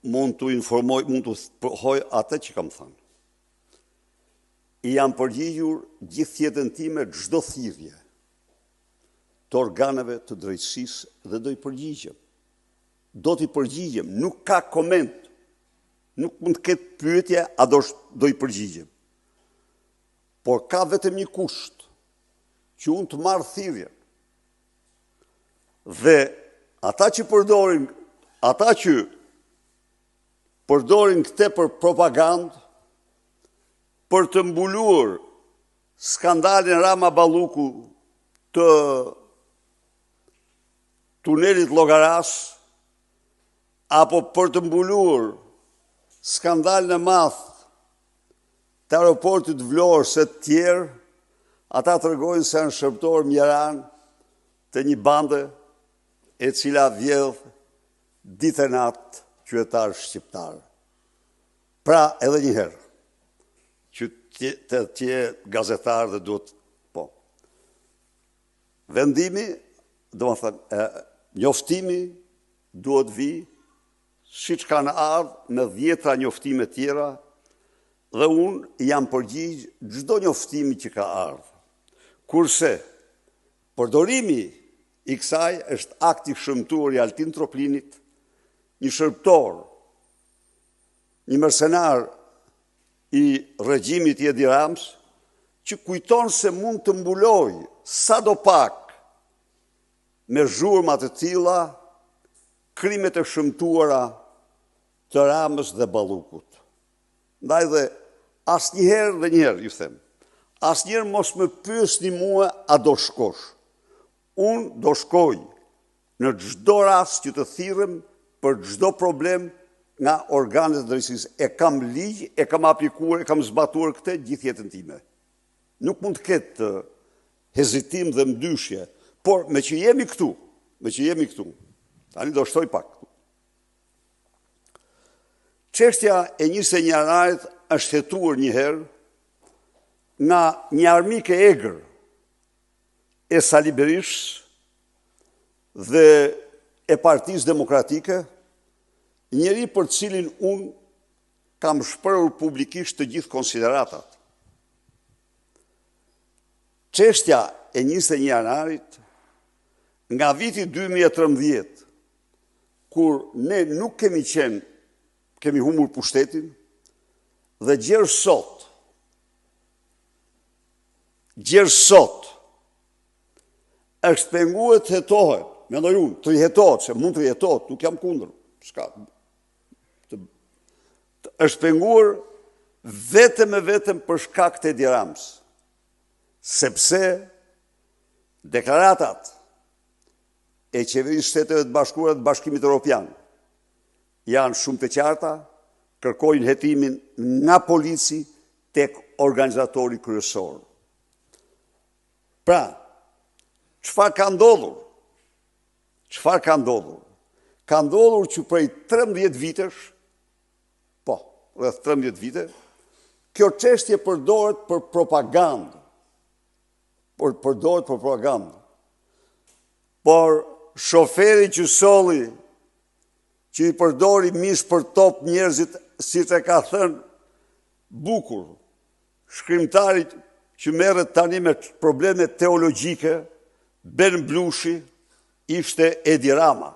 mund të informoj, mund të përhoj atë që kam thënë. I jam përgjigjur gjithë jetën time çdo thirrje të organeve të drejtësisë dhe do i përgjigjem. Do t'i përgjigjem, nuk ka koment, nuk mund të ketë pyetje, a do i përgjigjem. Por ka vetëm një kusht, që unë të marrë thirrjen. Dhe ata që përdorin këte për propagandë, për të mbuluar skandalin Rama Balluku të tunelit Llogaras, apo për të mbuluar skandalin e madh të aeroportit Vlorës e të tjerë, ata tregojnë se janë shërbëtor mjeran të një bande e cila vjedh ditë e natë qytetarë shqiptarë. Pra, edhe një herë, që të tje gazetarë dhe duhet, po. Vendimi, do më thënë, njoftimi duhet vi, si që kanë ardhë me 10 njoftime tjera, dhe unë jam përgjigjë çdo njoftimi që ka ardhë. Kurse, përdorimi i kësaj është akti shëmtuar i Altin Troplinit, një shërbëtor, një mercenar i regjimit i Edi Ramës, që kujton se mund të mbuloj sadopak me zhurma të tilla krimet e shëmtuara të Ramës dhe Ballukut. Ndaj dhe asnjëherë dhe njëherë, ju them, asnjëherë mos më pyesni mua a do shkosh. Unë do shkoj në çdo rast që të thirrem për çdo problem nga organet e drejtësisë. E kam ligj, e kam aplikuar, e kam zbatuar këtë gjithë jetën time. Nuk mund të ketë hezitim dhe mdyshje, por me që jemi këtu, tani do shtoj pak këtu. Çështja e 21 janarit është hetuar një herë nga një armik e egër e Sali Berishës dhe e Partisë Demokratike, njeri për cilin unë kam shprehur publikisht të gjithë konsideratat. Çështja e 21 janarit, nga viti 2013, kur ne nuk kemi humbur pushtetin, dhe gjerë sot, është penguar të hetohet, mendoj unë, të jetohet, se mund të jetohet, nuk jam kundër, është penguar vetëm e vetëm për shkak të Edi Ramës, sepse deklaratat e qeverisë Shteteve të Bashkuara të Bashkimit Evropian janë shumë të qarta, kërkojnë hetimin nga polici tek organizatori kryesor. Pra, çfarë ka ndodhur? Ka ndodhur që prej 13 vitesh, rreth 13 vite, kjo çështje përdoret për propagandë. Por shoferi që solli, që i përdori mis për top njerëzit, si të ka thënë bukur, shkrimtarit që merret tani me probleme teologjike, Ben Blushi, ishte Edi Rama.